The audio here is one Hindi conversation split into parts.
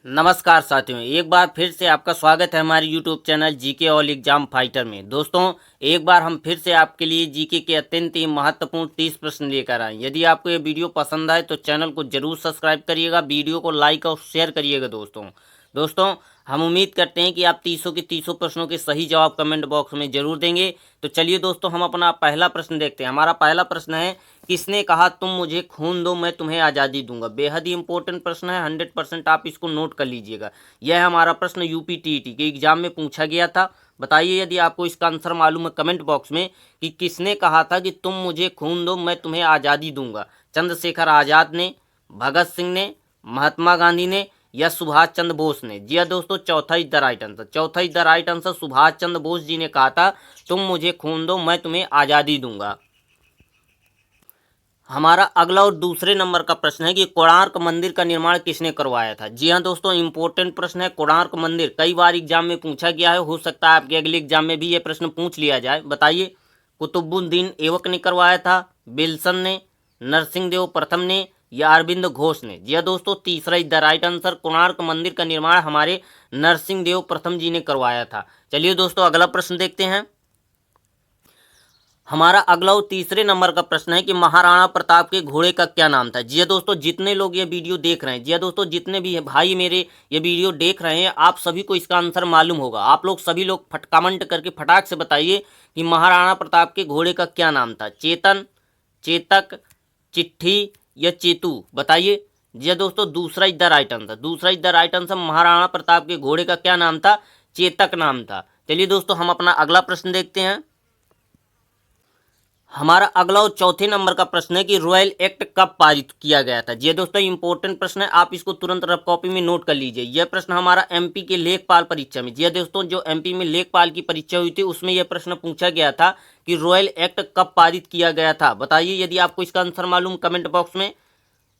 नमस्कार साथियों, एक बार फिर से आपका स्वागत है हमारे YouTube channel GK all exam fighter में। दोस्तों, एक बार हम फिर से आपके लिए जीके के अत्यंत ही महत्वपूर्ण 30 प्रश्न लेकर आए। यदि आपको ये वीडियो पसंद आए तो चैनल को जरूर सब्सक्राइब करिएगा, वीडियो को लाइक और शेयर करिएगा। दोस्तों, हम उम्मीद करते हैं कि आप तीसों के तीसों प्रश्नों के सही जवाब कमेंट बॉक्स में जरूर देंगे। तो चलिए दोस्तों, हम अपना पहला प्रश्न देखते हैं। हमारा पहला प्रश्न है, किसने कहा तुम मुझे खून दो मैं तुम्हें आज़ादी दूंगा। बेहद ही इंपॉर्टेंट प्रश्न है, 100% आप इसको नोट कर लीजिएगा। यह हमारा प्रश्न यूपी टीईटी के एग्जाम में पूछा गया था। बताइए यदि आपको इसका आंसर मालूम है कमेंट बॉक्स में कि किसने कहा था कि तुम मुझे खून दो मैं तुम्हें आज़ादी दूंगा। चंद्रशेखर आज़ाद ने, भगत सिंह ने, महात्मा गांधी ने या सुभाष चंद्र बोस ने। जी हाँ दोस्तों, चौथा इज द राइट आंसर। चौथा is the right answer. Subhash Chandra Bose ji ने कहा था तुम मुझे खून दो मैं तुम्हें आज़ादी दूंगा। हमारा अगला और दूसरे नंबर का प्रश्न है कि कोणार्क मंदिर का निर्माण किसने करवाया था। जी हाँ दोस्तों, इंपॉर्टेंट प्रश्न है। कोणार्क मंदिर कई बार एग्जाम में पूछा गया है, हो सकता है आपके अगले एग्जाम में भी ये प्रश्न पूछ लिया जाए। बताइए, कुतुबुद्दीन ऐबक ने करवाया था, विल्सन ने, नरसिंहदेव प्रथम ने या अरविंद घोष ने। जी हाँ दोस्तों, तीसरा is the right answer. Konark मंदिर का निर्माण हमारे नरसिंहदेव प्रथम जी ने करवाया था। चलिए दोस्तों, अगला प्रश्न देखते हैं। हमारा अगला और तीसरे नंबर का प्रश्न है कि महाराणा प्रताप के घोड़े का क्या नाम था। जी दोस्तों, जितने लोग ये वीडियो देख रहे हैं, जी दोस्तों, जितने भी भाई मेरे ये वीडियो देख रहे हैं, आप सभी को इसका आंसर मालूम होगा। आप लोग सभी लोग कमेंट करके फटाक से बताइए कि महाराणा प्रताप के घोड़े का क्या नाम था। चेतन, चेतक, चिट्ठी या चेतु। बताइए। जी दोस्तों, दूसरा इज द राइट आंसर। दूसरा is the right answer. Maharana Pratap के घोड़े का क्या नाम था? चेतक नाम था। चलिए दोस्तों, हम अपना अगला प्रश्न देखते हैं। हमारा अगला और चौथे नंबर का प्रश्न है कि रॉयल एक्ट कब पारित किया गया था। ये दोस्तों इंपॉर्टेंट प्रश्न है, आप इसको तुरंत रफ कॉपी में नोट कर लीजिए। यह प्रश्न हमारा एमपी के लेखपाल परीक्षा में, जी दोस्तों, जो एमपी में लेखपाल की परीक्षा हुई थी उसमें यह प्रश्न पूछा गया था कि रॉयल एक्ट कब पारित किया गया था। बताइए यदि आपको इसका आंसर मालूम कमेंट बॉक्स में।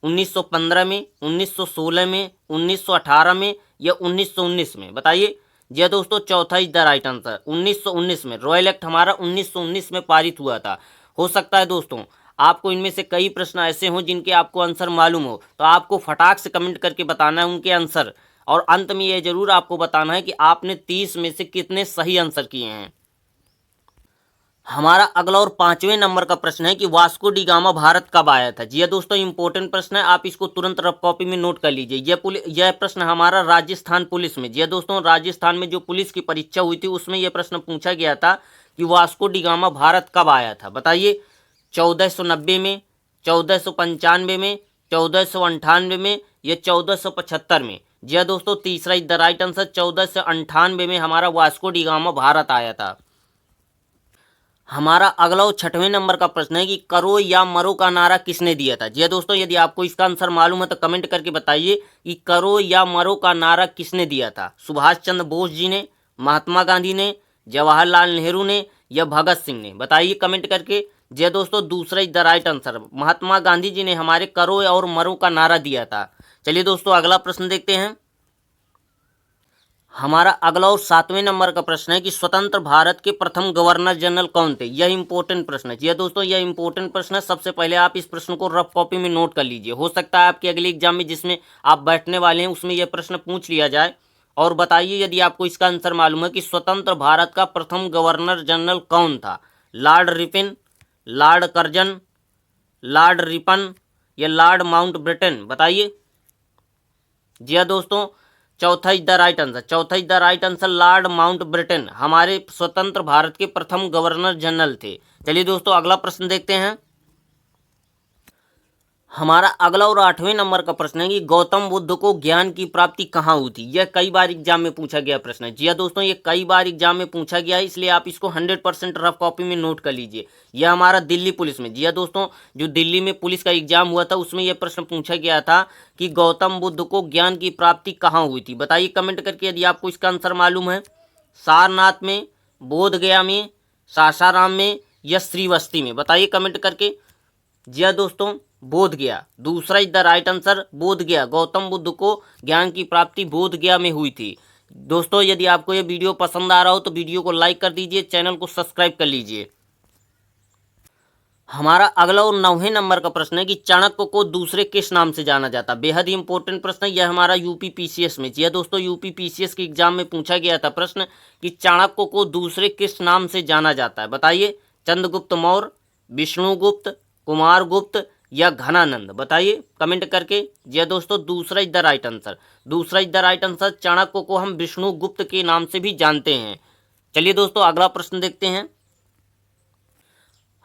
1915 में, 1916 में, 1918 में या 1919 में। बताइए। जी दोस्तों, चौथा इज द राइट आंसर। 1919 में रॉयल एक्ट हमारा 1919 में पारित हुआ था। हो सकता है दोस्तों आपको इनमें से कई प्रश्न ऐसे हों जिनके आपको आंसर मालूम हो, तो आपको फटाक से कमेंट करके बताना है उनके आंसर, और अंत में यह जरूर आपको बताना है कि आपने 30 में से कितने सही आंसर किए हैं। हमारा अगला और पांचवें नंबर का प्रश्न है कि वास्को डी गामा भारत कब आया था। जी दोस्तों, इंपॉर्टेंट प्रश्न है, आप इसको तुरंत रफ कॉपी में नोट कर लीजिए। यह प्रश्न हमारा राजस्थान पुलिस में, जी दोस्तों, राजस्थान में जो पुलिस की परीक्षा हुई थी उसमें यह प्रश्न पूछा गया था कि वास्को डी गामा भारत कब आया था। बताइए। 1490 में, 1495 में, 1498 में या 1475 में। जी दोस्तों, तीसरा इज द राइट आंसर। 1498 में हमारा वास्को डी गामा भारत आया था। हमारा अगला और छठवें नंबर का प्रश्न है कि करो या मरो का नारा किसने दिया था। जी दोस्तों, यदि आपको इसका आंसर मालूम है तो कमेंट करके बताइए कि करो या मरो का नारा किसने दिया था। सुभाष चंद्र बोस जी ने, महात्मा गांधी ने, जवाहरलाल नेहरू ने या भगत सिंह ने। बताइए कमेंट करके। जी दोस्तों, दूसरा is the right answer. Mahatma Gandhi ji ने हमारे करो और मरो का नारा दिया था। चलिए दोस्तों, अगला प्रश्न देखते हैं। हमारा अगला और सातवें नंबर का प्रश्न है कि स्वतंत्र भारत के प्रथम गवर्नर जनरल कौन थे। यह इंपॉर्टेंट प्रश्न है। जी दोस्तों, यह इंपॉर्टेंट प्रश्न है। सबसे पहले आप इस प्रश्न को रफ कॉपी में नोट कर लीजिए। हो सकता है आपके अगले एग्जाम में जिसमें आप बैठने वाले हैं उसमें यह प्रश्न पूछ लिया जाए। और बताइए यदि आपको इसका आंसर मालूम है कि स्वतंत्र भारत का प्रथम गवर्नर जनरल कौन था। Lord Ripon, Lord Curzon, Lord Ripon या लॉर्ड माउंटबेटन। बताइए। जी हाँ दोस्तों, चौथा इज द राइट आंसर। चौथा is the right answer. Lord Mountbatten हमारे स्वतंत्र भारत के प्रथम गवर्नर जनरल थे। चलिए दोस्तों, अगला प्रश्न देखते हैं। हमारा अगला और आठवें नंबर का प्रश्न है कि गौतम बुद्ध को ज्ञान की प्राप्ति कहाँ हुई थी। यह कई बार एग्जाम में पूछा गया प्रश्न है। जी हाँ दोस्तों, ये कई बार एग्जाम में पूछा गया है, इसलिए आप इसको 100% रफ कॉपी में नोट कर लीजिए। यह हमारा दिल्ली पुलिस में, जी हाँ दोस्तों, जो दिल्ली में पुलिस का एग्जाम हुआ था उसमें यह प्रश्न पूछा गया था कि गौतम बुद्ध को ज्ञान की प्राप्ति कहाँ हुई थी। बताइए कमेंट करके यदि आपको इसका आंसर मालूम है। सारनाथ में, बोध गया में, सासाराम में या श्रीवस्ती में। बताइए कमेंट करके। जी हाँ दोस्तों, बोध गया। दूसरा इज द राइट आंसर। बोध गया, गौतम बुद्ध को ज्ञान की प्राप्ति बोध गया में हुई थी। दोस्तों, यदि आपको ये वीडियो पसंद आ रहा हो तो वीडियो को लाइक कर दीजिए, चैनल को सब्सक्राइब कर लीजिए। हमारा अगला और 9वें नंबर का प्रश्न है कि चाणक्य को दूसरे किस नाम से जाना जाता है। बेहद ही इंपॉर्टेंट प्रश्न है यह हमारा यूपी पीसीएस में। जी हाँ दोस्तों, यूपी पीसीएस के एग्जाम में पूछा गया था प्रश्न कि चाणक्य को दूसरे किस नाम से जाना जाता है। बताइए, चंद्रगुप्त मौर्य, विष्णुगुप्त, कुमारगुप्त या घनानंद। बताइए कमेंट करके। जी हाँ दोस्तों, दूसरा इज द राइट आंसर। दूसरा is the right answer. Chanakya को हम विष्णुगुप्त के नाम से भी जानते हैं। चलिए दोस्तों, अगला प्रश्न देखते हैं।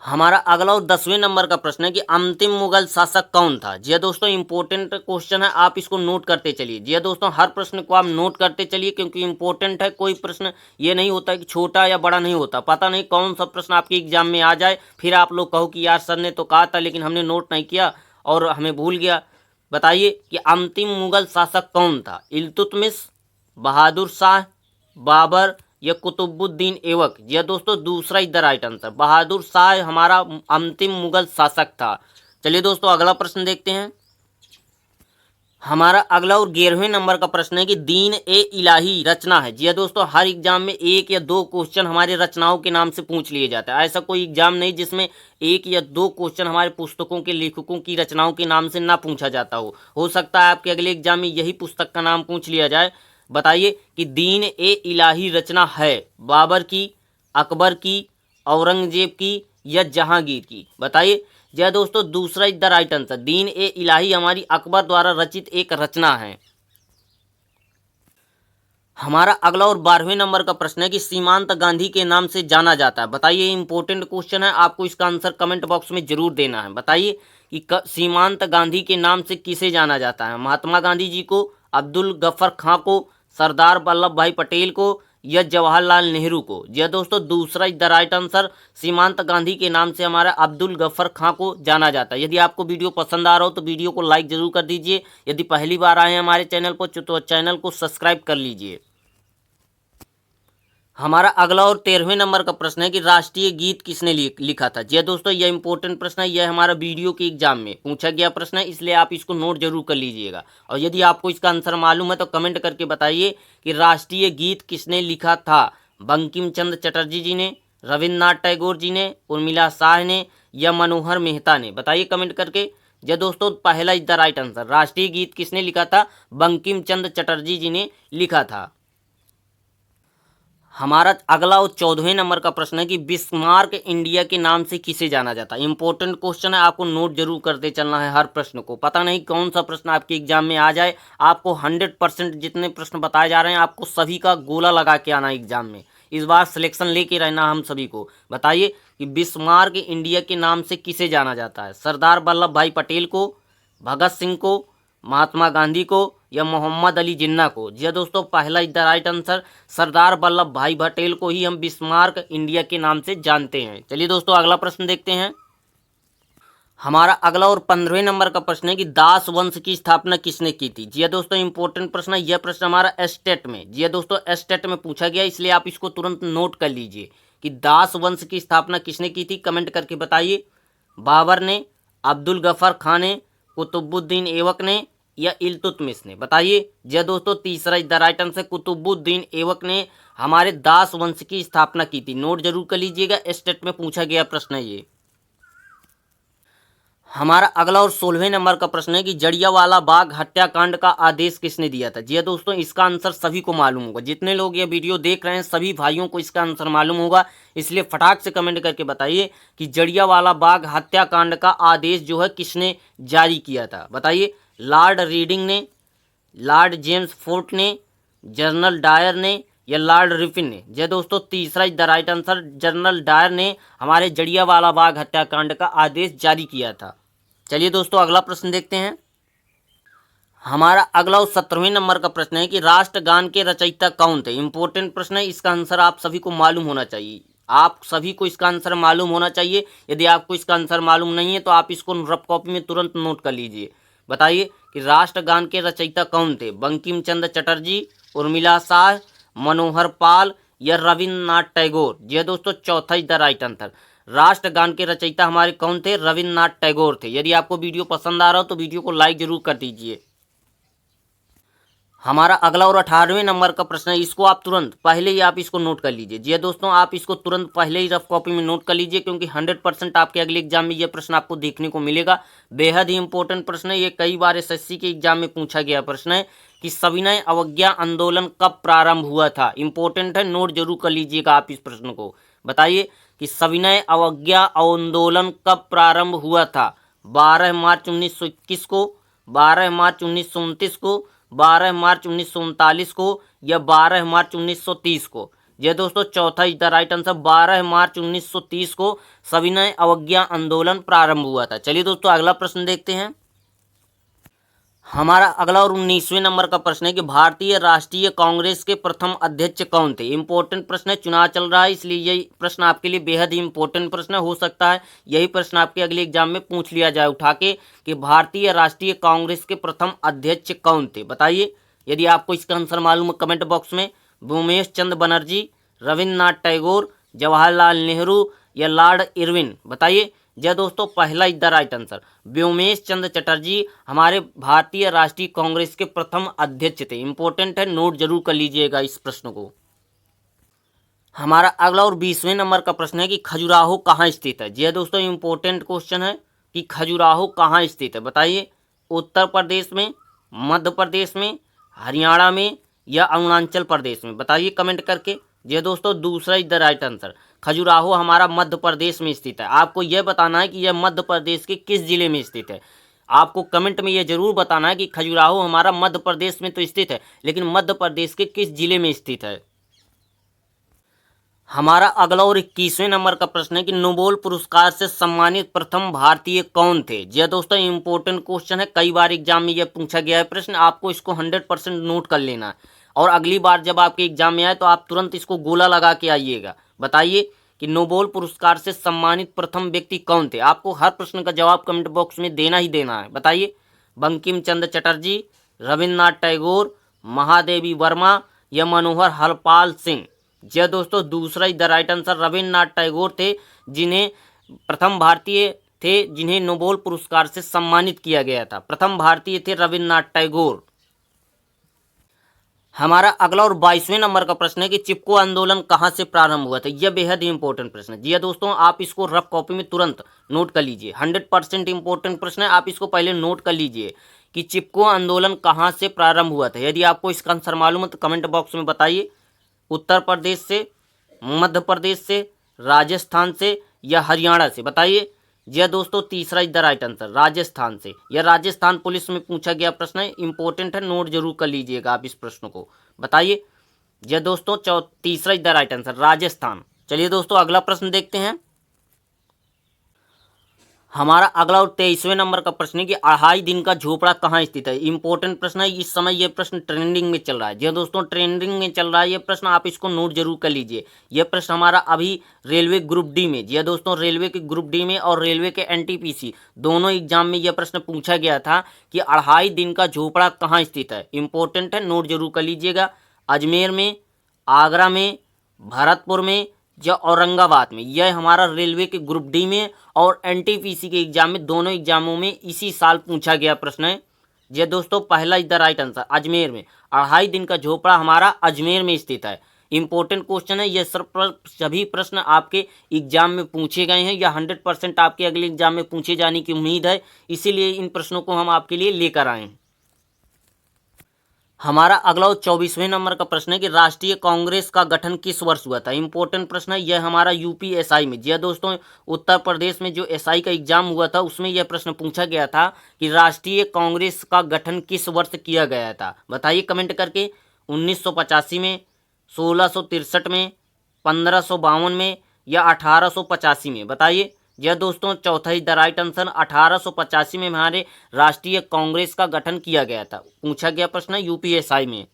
हमारा अगला और 10वें नंबर का प्रश्न है कि अंतिम मुगल शासक कौन था। जी हाँ दोस्तों, इंपॉर्टेंट क्वेश्चन है, आप इसको नोट करते चलिए। जी हाँ दोस्तों, हर प्रश्न को आप नोट करते चलिए क्योंकि इंपॉर्टेंट है। कोई प्रश्न ये नहीं होता कि छोटा या बड़ा नहीं होता, पता नहीं कौन सा प्रश्न आपके एग्जाम में आ जाए, फिर आप लोग कहो कि यार सर ने तो कहा था लेकिन हमने नोट नहीं किया और हमें भूल गया। बताइए कि अंतिम मुगल शासक कौन था। इल्तुतमिश, बहादुर शाह, बाबर या कुतुबुद्दीन ऐबक। यह दोस्तों दूसरा is the right answer. Bahadur Shah हमारा अंतिम मुगल शासक था। चलिए दोस्तों, अगला प्रश्न देखते हैं। हमारा अगला और 11वें नंबर का प्रश्न है कि दीन ए इलाही रचना है। जी हाँ दोस्तों, हर एग्जाम में एक या दो क्वेश्चन हमारे रचनाओं के नाम से पूछ लिए जाते हैं। ऐसा कोई एग्जाम नहीं जिसमें एक या दो क्वेश्चन हमारे पुस्तकों के लेखकों की रचनाओं के नाम से ना पूछा जाता हो सकता है आपके अगले एग्जाम में यही पुस्तक का नाम पूछ लिया जाए। बताइए कि दीन ए इलाही रचना है बाबर की, अकबर की, औरंगजेब की या जहांगीर की। बताइए। जय दोस्तों, दूसरा इज द राइट आंसर। दीन ए इलाही हमारी अकबर द्वारा रचित एक रचना है। हमारा अगला और 12वें नंबर का प्रश्न है कि सीमांत गांधी के नाम से जाना जाता है। बताइए, इंपॉर्टेंट क्वेश्चन है, आपको इसका आंसर कमेंट बॉक्स में जरूर देना है। बताइए कि सीमांत गांधी के नाम से किसे जाना जाता है। महात्मा गांधी जी को, अब्दुल गफ्फर खां को, सरदार वल्लभ भाई पटेल को या जवाहरलाल नेहरू को। जी दोस्तों, दूसरा इज द राइट आंसर। सीमांत गांधी के नाम से हमारा अब्दुल गफ्फर खां को जाना जाता है। यदि आपको वीडियो पसंद आ रहा हो तो वीडियो को लाइक जरूर कर दीजिए। यदि पहली बार आए हैं हमारे चैनल पर तो चैनल को सब्सक्राइब कर लीजिए। हमारा अगला और 13वें नंबर का प्रश्न है कि राष्ट्रीय गीत किसने लिखा था। जी दोस्तों, यह इंपॉर्टेंट प्रश्न है, यह हमारा वीडियो के एग्जाम में पूछा गया प्रश्न है, इसलिए आप इसको नोट जरूर कर लीजिएगा। और यदि आपको इसका आंसर मालूम है तो कमेंट करके बताइए कि राष्ट्रीय गीत किसने लिखा था। बंकिम चंद्र चटर्जी जी ने, रविन्द्रनाथ टैगोर जी ने, उर्मिला शाह ने या मनोहर मेहता ने। बताइए कमेंट करके। जी दोस्तों, पहला इज द राइट आंसर। राष्ट्रीय गीत किसने लिखा था। बंकिम चंद्र चटर्जी जी ने लिखा था। हमारा अगला और 14वें नंबर का प्रश्न है कि बिस्मार्क इंडिया के नाम से किसे जाना जाता है। इंपॉर्टेंट क्वेश्चन है, आपको नोट जरूर करते चलना है हर प्रश्न को। पता नहीं कौन सा प्रश्न आपके एग्जाम में आ जाए। आपको 100% जितने प्रश्न बताए जा रहे हैं आपको सभी का गोला लगा के आना एग्जाम में। इस बार सिलेक्शन लेके रहना हम सभी को। बताइए कि बिस्मार्क इंडिया के नाम से किसे जाना जाता है। सरदार वल्लभ भाई पटेल को, भगत सिंह को, महात्मा गांधी को या मोहम्मद अली जिन्ना को। जी दोस्तों, पहला is the right answer. Sardar Vallabh भाई पटेल को ही हम बिस्मार्क इंडिया के नाम से जानते हैं। चलिए दोस्तों, अगला प्रश्न देखते हैं। हमारा अगला और 15वें नंबर का प्रश्न है कि दास वंश की स्थापना किसने की थी। जी दोस्तों, इंपॉर्टेंट प्रश्न है, यह प्रश्न हमारा एस्टेट में, जी दोस्तों एस्टेट में पूछा गया, इसलिए आप इसको तुरंत नोट कर लीजिए कि दास वंश की स्थापना किसने की थी। कमेंट करके बताइए। बाबर ने, अब्दुल गफ्फर खान ने, कुतुबुद्दीन ऐबक ने या इल्तुतमिश ने। बताइए। जय दोस्तों, तीसरा is the right answer. Qutbuddin Aibak ने हमारे दास वंश की स्थापना की थी। नोट जरूर कर लीजिएगा, स्टेट में पूछा गया प्रश्न है ये। हमारा अगला और 16वें नंबर का प्रश्न है कि जलियांवाला बाग हत्याकांड का आदेश किसने दिया था। जी दोस्तों, इसका आंसर सभी को मालूम होगा। जितने लोग ये वीडियो देख रहे हैं सभी भाइयों को इसका आंसर मालूम होगा, इसलिए फटाक से कमेंट करके बताइए कि जलियांवाला बाग हत्याकांड का आदेश जो है किसने जारी किया था। बताइए। लॉर्ड रीडिंग ने, लॉर्ड जेम्स फोर्ट ने, जनरल डायर ने या लॉर्ड रिपिन ने। जय दोस्तों, तीसरा is the right answer. General Dyer ने हमारे जलियांवाला बाग हत्याकांड का आदेश जारी किया था। चलिए दोस्तों, अगला प्रश्न देखते हैं। हमारा अगला और 17वें नंबर का प्रश्न है कि राष्ट्रगान के रचयिता कौन थे। इंपॉर्टेंट प्रश्न है, इसका आंसर आप सभी को मालूम होना चाहिए। आप सभी को इसका आंसर मालूम होना चाहिए। यदि आपको इसका आंसर मालूम नहीं है तो आप इसको रफ कॉपी में तुरंत नोट कर लीजिए। बताइए कि राष्ट्रगान के रचयिता कौन थे। बंकिम चंद्र चटर्जी, उर्मिला शाह, मनोहर पाल या रविन्द्रनाथ टैगोर। जी दोस्तों, चौथा इज द राइट आंसर। राष्ट्रगान के रचयिता हमारे कौन थे। रविन्द्रनाथ टैगोर थे। यदि आपको वीडियो पसंद आ रहा हो तो वीडियो को लाइक जरूर कर दीजिए। हमारा अगला और 18वें नंबर का प्रश्न है, इसको आप तुरंत पहले ही आप इसको नोट कर लीजिए। जी दोस्तों, आप इसको तुरंत पहले ही रफ कॉपी में नोट कर लीजिए, क्योंकि 100% आपके अगले एग्जाम में ये प्रश्न आपको देखने को मिलेगा। बेहद ही इंपॉर्टेंट प्रश्न है ये, कई बार एसएससी के एग्जाम में पूछा गया प्रश्न है कि सविनय अवज्ञा आंदोलन कब प्रारंभ हुआ था। इंपॉर्टेंट है, नोट जरूर कर लीजिएगा आप इस प्रश्न को। बताइए कि सविनय अवज्ञा आंदोलन कब प्रारंभ हुआ था। 12 मार्च 1921 को, 12 मार्च 1929 को, 12 मार्च 1939 को, या 12 मार्च 1930 को। ये दोस्तों चौथा इज द राइट आंसर, 12 मार्च 1930 को सविनय अवज्ञा आंदोलन प्रारंभ हुआ था। चलिए दोस्तों अगला प्रश्न देखते हैं। हमारा अगला और 19वें नंबर का प्रश्न है कि भारतीय राष्ट्रीय कांग्रेस के प्रथम अध्यक्ष कौन थे। इंपॉर्टेंट प्रश्न है, चुनाव चल रहा है इसलिए यही प्रश्न आपके लिए बेहद ही इंपॉर्टेंट प्रश्न है। हो सकता है यही प्रश्न आपके अगले एग्जाम में पूछ लिया जाए उठा के कि भारतीय राष्ट्रीय कांग्रेस के प्रथम अध्यक्ष कौन थे। बताइए, यदि आपको इसका आंसर मालूम है कमेंट बॉक्स में। भूमेश चंद्र बनर्जी, रविन्द्रनाथ टैगोर, जवाहरलाल नेहरू, या लॉर्ड इरविन। बताइए। जय दोस्तों, पहला is the right answer, Vyomesh Chandra Chatterjee हमारे भारतीय राष्ट्रीय कांग्रेस के प्रथम अध्यक्ष थे। इंपॉर्टेंट है, नोट जरूर कर लीजिएगा इस प्रश्न को। हमारा अगला और 20वें नंबर का प्रश्न है कि खजुराहो कहाँ स्थित है। जी दोस्तों, इंपॉर्टेंट क्वेश्चन है कि खजुराहो कहाँ स्थित है। बताइए, उत्तर प्रदेश में, मध्य प्रदेश में, हरियाणा में, या अरुणाचल प्रदेश में। बताइए कमेंट करके। जी दोस्तों, दूसरा is the right answer, Khajuraho हमारा मध्य प्रदेश में स्थित है। आपको यह बताना है कि यह मध्य प्रदेश के किस जिले में स्थित है। आपको कमेंट में यह जरूर बताना है कि खजुराहो हमारा मध्य प्रदेश में तो स्थित है, लेकिन मध्य प्रदेश के किस जिले में स्थित है। हमारा अगला और 21वें नंबर का प्रश्न है कि नोबेल पुरस्कार से सम्मानित प्रथम भारतीय कौन थे। जी दोस्तों, इंपॉर्टेंट क्वेश्चन है, कई बार एग्जाम में यह पूछा गया है प्रश्न। आपको इसको 100% नोट कर लेना है, और अगली बार जब आपके एग्जाम में आए तो आप तुरंत इसको गोला लगा के आइएगा। बताइए कि नोबेल पुरस्कार से सम्मानित प्रथम व्यक्ति कौन थे। आपको हर प्रश्न का जवाब कमेंट बॉक्स में देना ही देना है। बताइए, बंकिम चंद्र चटर्जी, रविन्द्रनाथ टैगोर, महादेवी वर्मा, या मनोहर हरपाल सिंह। जी दोस्तों, दूसरा is the right answer, Rabindranath Tagore थे जिन्हें प्रथम भारतीय थे जिन्हें नोबेल पुरस्कार से सम्मानित किया गया था। प्रथम भारतीय थे रविन्द्रनाथ टैगोर। हमारा अगला और 22वें नंबर का प्रश्न है कि चिपको आंदोलन कहाँ से प्रारंभ हुआ था। यह बेहद ही इंपॉर्टेंट प्रश्न है। जी दोस्तों, आप इसको रफ कॉपी में तुरंत नोट कर लीजिए। 100% इंपॉर्टेंट प्रश्न है, आप इसको पहले नोट कर लीजिए कि चिपको आंदोलन कहाँ से प्रारंभ हुआ था। यदि आपको इसका आंसर मालूम है तो कमेंट बॉक्स में बताइए। उत्तर प्रदेश से, मध्य प्रदेश से, राजस्थान से, या हरियाणा से। बताइए। जी दोस्तों, तीसरा is the right answer, Rajasthan से। यह राजस्थान पुलिस में पूछा गया प्रश्न है, इंपॉर्टेंट है, नोट जरूर कर लीजिएगा आप इस प्रश्न को। बताइए। जी दोस्तों, तीसरा is the right answer, Rajasthan. चलिए दोस्तों अगला प्रश्न देखते हैं। हमारा अगला और 23वें नंबर का प्रश्न है कि अढ़ाई दिन का झोपड़ा कहाँ स्थित है। इंपॉर्टेंट प्रश्न है, इस समय यह प्रश्न ट्रेंडिंग में चल रहा है। जी दोस्तों, ट्रेंडिंग में चल रहा है यह प्रश्न, आप इसको नोट जरूर कर लीजिए। यह प्रश्न हमारा अभी रेलवे ग्रुप डी में, जी दोस्तों, रेलवे के ग्रुप डी में और रेलवे के एनटीपीसी दोनों एग्जाम में यह प्रश्न पूछा गया था कि अढ़ाई दिन का झोपड़ा कहाँ स्थित है। इंपॉर्टेंट है, नोट जरूर कर लीजिएगा। अजमेर में, आगरा में, भरतपुर में, या औरंगाबाद में। यह हमारा रेलवे के ग्रुप डी में और एनटीपीसी के एग्जाम में, दोनों एग्जामों में इसी साल पूछा गया प्रश्न है। ये दोस्तों, पहला is the right answer, Ajmer में। अढ़ाई दिन का झोपड़ा हमारा अजमेर में स्थित है। इंपॉर्टेंट क्वेश्चन है, यह सभी प्रश्न आपके एग्जाम में पूछे गए हैं या 100% आपके अगले एग्जाम में पूछे जाने की उम्मीद है, इसीलिए इन प्रश्नों को हम आपके लिए लेकर आए हैं। हमारा अगला 24वें नंबर का प्रश्न है कि राष्ट्रीय कांग्रेस का गठन किस वर्ष हुआ था। इंपॉर्टेंट प्रश्न है, यह हमारा यूपीएसआई में। जी दोस्तों, उत्तर प्रदेश में जो एसआई का एग्जाम हुआ था उसमें यह प्रश्न पूछा गया था कि राष्ट्रीय कांग्रेस का गठन किस वर्ष किया गया था। बताइए कमेंट करके। 1985 में, 1663 में, 1552 में, या 1885 में। बताइए। यह दोस्तों, चौथा इज द राइट आंसर, 1885 में हमारे राष्ट्रीय कांग्रेस का गठन किया गया था। पूछा गया प्रश्न है यूपीएसआई में।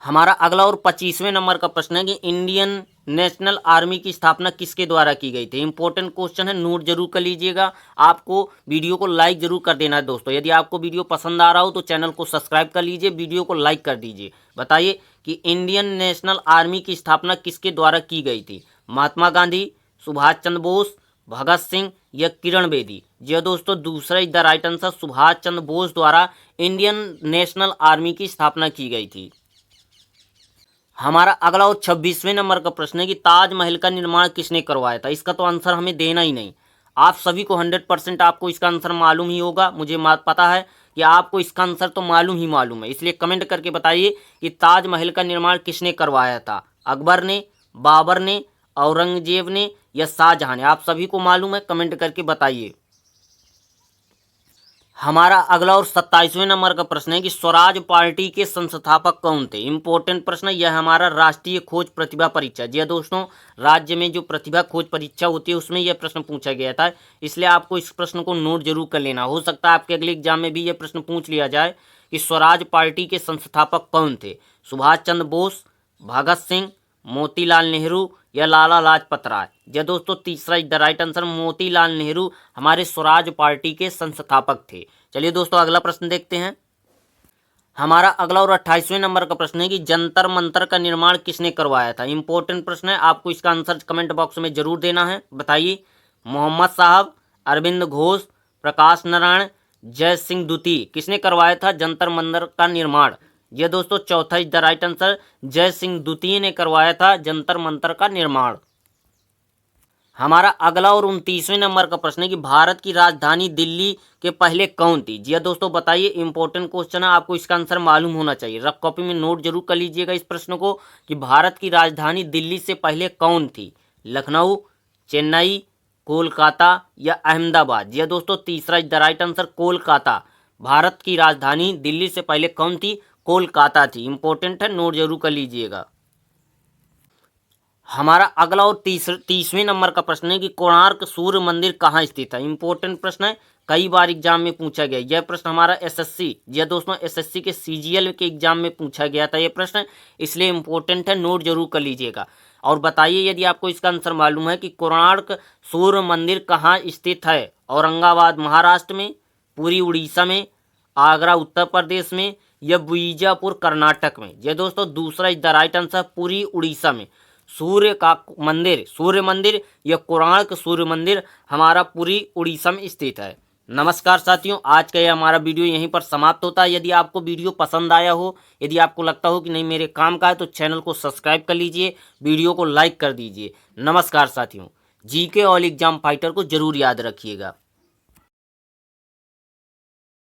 हमारा अगला और 25वें नंबर का प्रश्न है कि इंडियन नेशनल आर्मी की स्थापना किसके द्वारा की गई थी। इंपॉर्टेंट क्वेश्चन है, नोट जरूर कर लीजिएगा। आपको वीडियो को लाइक जरूर कर देना है दोस्तों। यदि आपको वीडियो पसंद आ रहा हो तो चैनल को सब्सक्राइब कर लीजिए, वीडियो को लाइक कर दीजिए। बताइए कि इंडियन नेशनल आर्मी की स्थापना किसके द्वारा की गई थी। महात्मा गांधी, सुभाष चंद्र बोस, भगत सिंह, या किरण बेदी। जी हाँ दोस्तों, दूसरा is the right answer, Subhash Chandra Bose द्वारा इंडियन नेशनल आर्मी की स्थापना की गई थी। हमारा अगला और 26वें नंबर का प्रश्न है कि ताजमहल का निर्माण किसने करवाया था। इसका तो आंसर हमें देना ही नहीं, आप सभी को 100% आपको इसका आंसर मालूम ही होगा। मुझे पता है कि आपको इसका आंसर तो मालूम ही मालूम है, इसलिए कमेंट करके बताइए कि ताजमहल का निर्माण किसने करवाया था। अकबर ने, बाबर ने, औरंगजेब ने या शाहजहां ने। आप सभी को मालूम है, कमेंट करके बताइए। हमारा अगला और 27वें नंबर का प्रश्न है कि स्वराज पार्टी के संस्थापक कौन थे। इंपॉर्टेंट प्रश्न है यह, हमारा राष्ट्रीय खोज प्रतिभा परीक्षा। जी हाँ दोस्तों, राज्य में जो प्रतिभा खोज परीक्षा होती है उसमें यह प्रश्न पूछा गया था, इसलिए आपको इस प्रश्न को नोट जरूर कर लेना। हो सकता है आपके अगले एग्जाम में भी यह प्रश्न पूछ लिया जाए कि स्वराज पार्टी के संस्थापक कौन थे। सुभाष चंद्र बोस, भगत सिंह, मोतीलाल नेहरू या लाला लाजपत राय। जी दोस्तों, तीसरा is the right answer, Motilal Nehru हमारे स्वराज पार्टी के संस्थापक थे। चलिए दोस्तों, अगला प्रश्न देखते हैं। हमारा अगला और 28वें नंबर का प्रश्न है कि जंतर मंतर का निर्माण किसने करवाया था। इंपॉर्टेंट प्रश्न है, आपको इसका आंसर कमेंट बॉक्स में जरूर देना है। बताइए, मोहम्मद साहब, अरविंद घोष, प्रकाश नारायण, जय सिंह द्वितीय। किसने करवाया था जंतर मंतर का निर्माण। ये दोस्तों, चौथा इज द राइट आंसर, जय सिंह द्वितीय ने करवाया था जंतर मंतर का निर्माण। हमारा अगला और 29वें नंबर का प्रश्न है कि भारत की राजधानी दिल्ली के पहले कौन थी। जी दोस्तों, बताइए, इंपॉर्टेंट क्वेश्चन है, आपको इसका आंसर मालूम होना चाहिए। रफ कॉपी में नोट जरूर कर लीजिएगा इस प्रश्न को कि भारत की राजधानी दिल्ली से पहले कौन थी। लखनऊ, चेन्नई, कोलकाता या अहमदाबाद। जी दोस्तों, तीसरा is the right answer, Kolkata. Bharat की राजधानी दिल्ली से पहले कौन थी, कोलकाता थी। इंपॉर्टेंट है, नोट जरूर कर लीजिएगा। हमारा अगला और 30वें नंबर का प्रश्न है कि कोणार्क सूर्य मंदिर कहाँ स्थित है। इंपॉर्टेंट प्रश्न है, कई बार एग्जाम में पूछा गया। यह प्रश्न हमारा एसएससी, जी दोस्तों, एसएससी के सीजीएल के एग्जाम में पूछा गया था यह प्रश्न, इसलिए इंपॉर्टेंट है, नोट जरूर कर लीजिएगा। और बताइए यदि आपको इसका आंसर मालूम है कि कोणार्क सूर्य मंदिर कहाँ स्थित है। औरंगाबाद महाराष्ट्र में, पूरी उड़ीसा में, आगरा उत्तर प्रदेश में या बीजापुर कर्नाटक में। ये दोस्तों, दूसरा इज द राइट आंसर, पूरी उड़ीसा में। सूर्य मंदिर या कोणार्क सूर्य मंदिर हमारा पूरी उड़ीसा में स्थित है। नमस्कार साथियों, आज का यह हमारा वीडियो यहीं पर समाप्त होता है। यदि आपको वीडियो पसंद आया हो, यदि आपको लगता हो कि नहीं मेरे काम का है, तो चैनल को सब्सक्राइब कर लीजिए, वीडियो को लाइक कर दीजिए। नमस्कार साथियों, जीके ऑल एग्जाम फाइटर को जरूर याद रखिएगा।